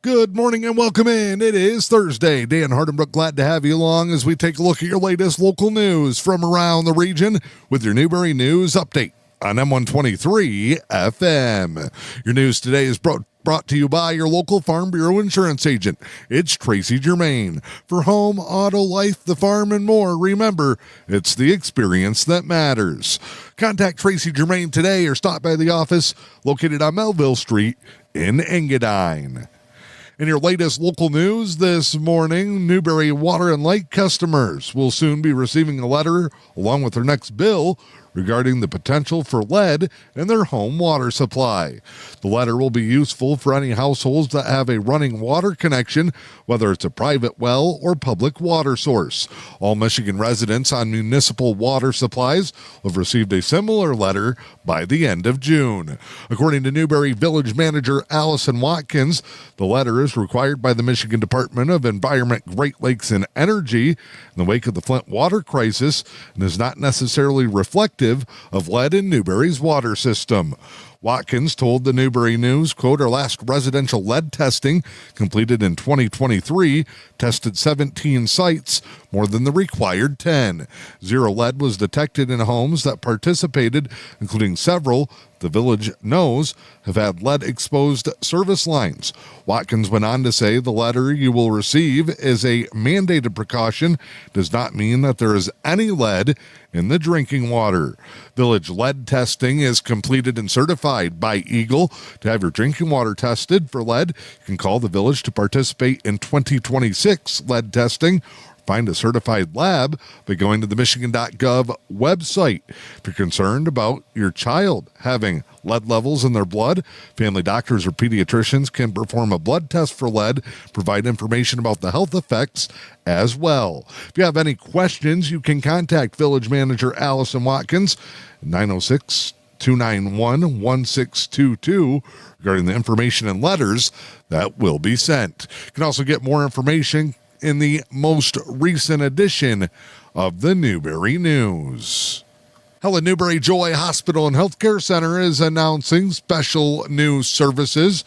Good morning and welcome in. It is Thursday. Dan Hardenbrook glad to have you along as we take a look at your latest local news from around the region with your Newberry News Update on M123 FM. Your news today is brought to you by your local Farm Bureau insurance agent. It's Tracy Germain. For home, auto, life, the farm, and more, remember, it's the experience that matters. Contact Tracy Germain today or stop by the office located on Melville Street in Engadine. In your latest local news this morning, Newberry Water and Light customers will soon be receiving a letter along with their next bill regarding the potential for lead in their home water supply. The letter will be useful for any households that have a running water connection, whether it's a private well or public water source. All Michigan residents on municipal water supplies have received a similar letter by the end of June. According to Newberry Village Manager Allison Watkins, the letter is required by the Michigan Department of Environment, Great Lakes, and Energy in the wake of the Flint water crisis and is not necessarily reflective of lead in Newberry's water system. Watkins told the Newberry News, quote, our last residential lead testing completed in 2023 tested 17 sites, more than the required 10. Zero lead was detected in homes that participated, including several the village knows have had lead-exposed service lines. Watkins went on to say the letter you will receive is a mandated precaution, does not mean that there is any lead in the drinking water. Village lead testing is completed and certified by Eagle. To have your drinking water tested for lead, you can call the village to participate in 2026 lead testing. Find a certified lab by going to the Michigan.gov website. If you're concerned about your child having lead levels in their blood, family doctors or pediatricians can perform a blood test for lead, provide information about the health effects as well. If you have any questions, you can contact Village Manager Allison Watkins at 906-291-1622 regarding the information and letters that will be sent. You can also get more information in the most recent edition of the Newberry News. Helen Newberry Joy Hospital and Healthcare Center is announcing special new services.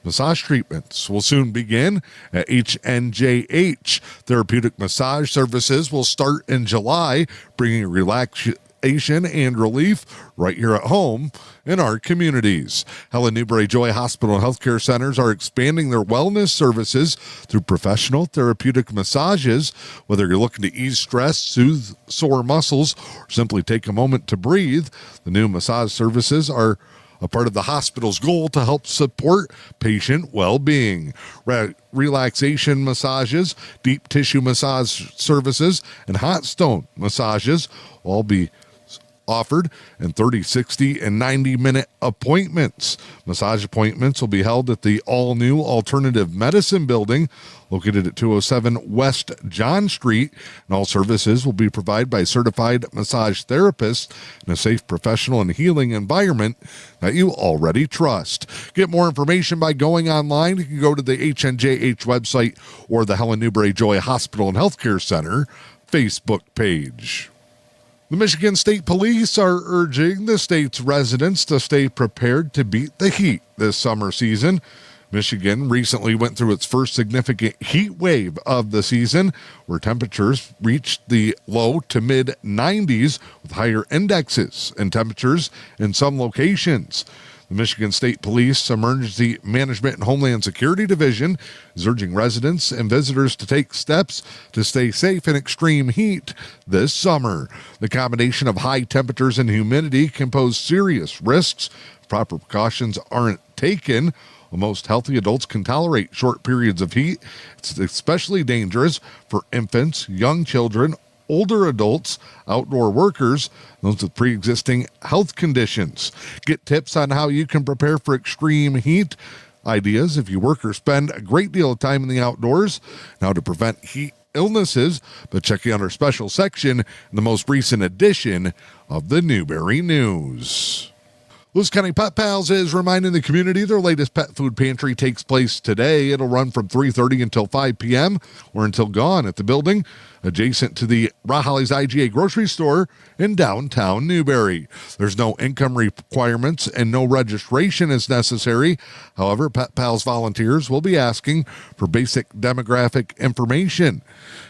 Massage treatments will soon begin at HNJH. Therapeutic massage services will start in July, bringing relaxation and relief right here at home in our communities. Helen Newberry Joy Hospital and Healthcare Centers are expanding their wellness services through professional therapeutic massages. Whether you're looking to ease stress, soothe sore muscles, or simply take a moment to breathe, the new massage services are a part of the hospital's goal to help support patient well-being. Relaxation massages, deep tissue massage services, and hot stone massages will all be offered in 30, 60, and 90-minute appointments. Massage appointments will be held at the all-new Alternative Medicine Building located at 207 West John Street, and all services will be provided by certified massage therapists in a safe, professional, and healing environment that you already trust. Get more information by going online. You can go to the HNJH website or the Helen Newberry Joy Hospital and Healthcare Center Facebook page. The Michigan State Police are urging the state's residents to stay prepared to beat the heat this summer season. Michigan recently went through its first significant heat wave of the season, where temperatures reached the low to mid 90s with higher indexes and temperatures in some locations. The Michigan State Police Emergency Management and Homeland Security Division is urging residents and visitors to take steps to stay safe in extreme heat this summer. The combination of high temperatures and humidity can pose serious risks if proper precautions aren't taken. While most healthy adults can tolerate short periods of heat, it's especially dangerous for infants, young children, older adults, outdoor workers, those with pre-existing health conditions. Get tips on how you can prepare for extreme heat, ideas if you work or spend a great deal of time in the outdoors, and how to prevent heat illnesses, but checking out our special section in the most recent edition of the Newberry News. Lewis County Pet Pals is reminding the community their latest pet food pantry takes place today. It'll run from 3:30 until 5 p.m. or until gone at the building adjacent to the Rahali's IGA grocery store in downtown Newberry. There's no income requirements and no registration is necessary. However, Pet Pals volunteers will be asking for basic demographic information.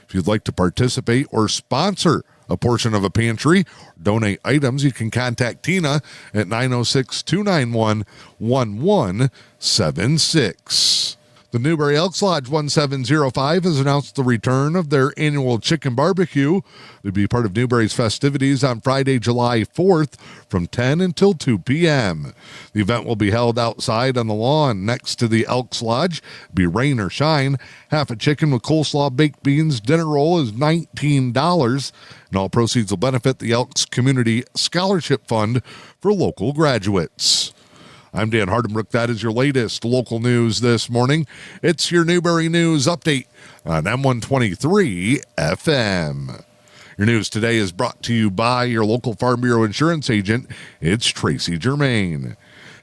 If you'd like to participate or sponsor a portion of a pantry, donate items, you can contact Tina at 906-291-1176. The Newberry Elks Lodge 1705 has announced the return of their annual chicken barbecue. It'll be part of Newberry's festivities on Friday, July 4th from 10 until 2 p.m. The event will be held outside on the lawn next to the Elks Lodge. It'll be rain or shine. Half a chicken with coleslaw, baked beans, dinner roll is $19, and all proceeds will benefit the Elks Community Scholarship Fund for local graduates. I'm Dan Hardenbrook. That is your latest local news this morning. It's your Newberry News Update on M123 FM. Your news today is brought to you by your local Farm Bureau insurance agent. It's Tracy Germain.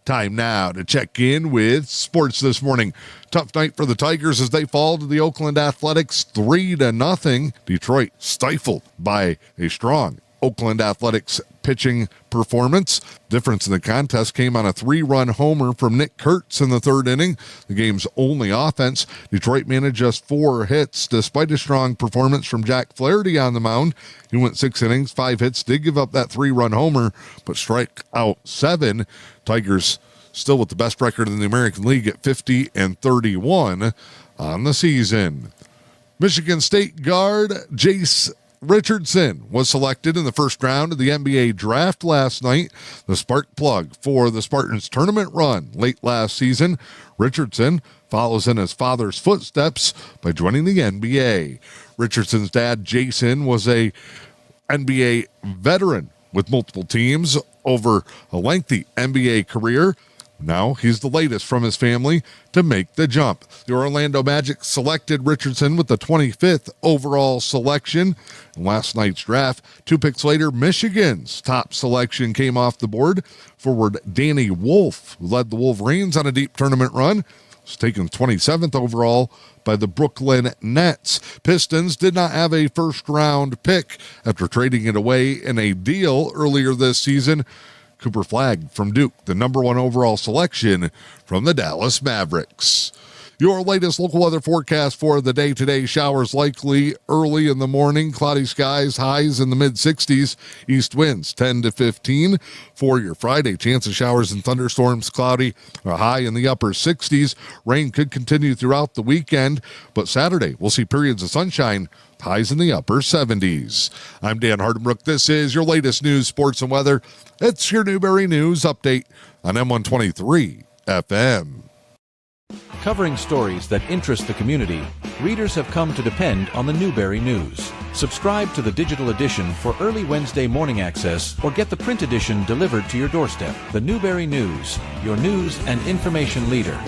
Time now to check in with sports this morning. Tough night for the Tigers as they fall to the Oakland Athletics 3-0. Detroit stifled by a strong Oakland Athletics pitching performance. Difference in the contest came on a 3-run homer from Nick Kurtz in the third inning, the game's only offense. Detroit managed just 4 hits despite a strong performance from Jack Flaherty on the mound. He went 6 innings, 5 hits, did give up that 3-run homer, but strike out 7. Tigers still with the best record in the American League at 50-31 on the season. Michigan State guard Jace Richardson was selected in the first round of the NBA draft last night, the spark plug for the Spartans tournament run late last season. Richardson follows in his father's footsteps by joining the NBA. Richardson's dad, Jason, was a NBA veteran with multiple teams over a lengthy NBA career. Now he's the latest from his family to make the jump. The Orlando Magic selected Richardson with the 25th overall selection. In last night's draft, 2 picks later, Michigan's top selection came off the board. Forward Danny Wolf, who led the Wolverines on a deep tournament run, was taken 27th overall by the Brooklyn Nets. Pistons did not have a first-round pick after trading it away in a deal earlier this season. Cooper Flagg from Duke, the number 1 overall selection from the Dallas Mavericks. Your latest local weather forecast for the day today: showers likely early in the morning, cloudy skies, highs in the mid-60s, east winds 10 to 15. For your Friday, chance of showers and thunderstorms, cloudy, a high in the upper 60s. Rain could continue throughout the weekend, but Saturday we'll see periods of sunshine, highs in the upper 70s. I'm Dan Hardenbrook. This is your latest news, sports, and weather. It's your Newberry News Update on M123 FM. Covering stories that interest the community, readers have come to depend on the Newberry News. Subscribe to the digital edition for early Wednesday morning access or get the print edition delivered to your doorstep. The Newberry News, your news and information leader.